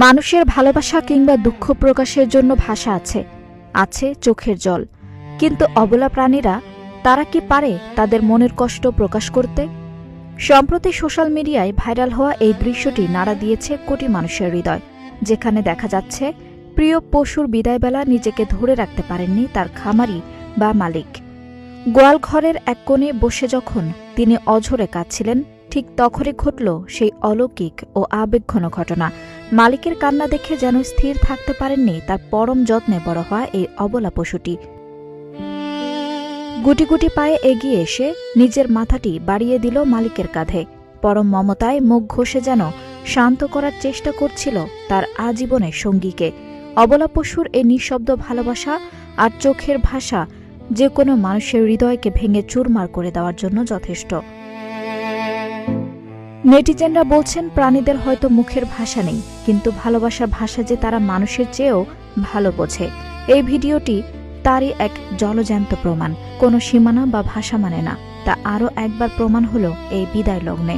মানুষের ভালোবাসা কিংবা দুঃখ প্রকাশের জন্য ভাষা আছে, আছে চোখের জল। কিন্তু অবলা প্রাণীরা, তারা কি পারে তাদের মনের কষ্ট প্রকাশ করতে? সম্প্রতি সোশ্যাল মিডিয়ায় ভাইরাল হওয়া এই দৃশ্যটি নাড়া দিয়েছে কোটি মানুষের হৃদয়, যেখানে দেখা যাচ্ছে প্রিয় পশুর বিদায়বেলা নিজেকে ধরে রাখতে পারেননি তার খামারি বা মালিক। গোয়ালঘরের এক কোণে বসে যখন তিনি অঝরে কাঁদছিলেন, ঠিক তখনই ঘটল সেই অলৌকিক ও আবেগঘন ঘটনা। মালিকের কান্না দেখে যেন স্থির থাকতে পারেননি তার পরম যত্নে বড় হওয়া এই অবলা পশুটি। গুটি গুটি পায়ে এগিয়ে এসে নিজের মাথাটি বাড়িয়ে দিল মালিকের কাঁধে। পরম মমতায় মুখ ঘষে যেন শান্ত করার চেষ্টা করছিল তার আজীবনের সঙ্গীকে। অবলা পশুর এই নিঃশব্দ ভালোবাসা আর চোখের ভাষা যে কোনো মানুষের হৃদয়কে ভেঙে চুরমার করে দেওয়ার জন্য যথেষ্ট। নেটিজেনরা বলছেন, প্রাণীদের হয়তো মুখের ভাষা নেই, কিন্তু ভালোবাসার ভাষা যে তারা মানুষের চেয়েও ভালো বোঝে। এই ভিডিওটি তারই এক জলজ্যান্ত প্রমাণ। কোনো সীমানা বা ভাষা মানে না, তা আরও একবার প্রমাণ হলো এই বিদায় লগ্নে।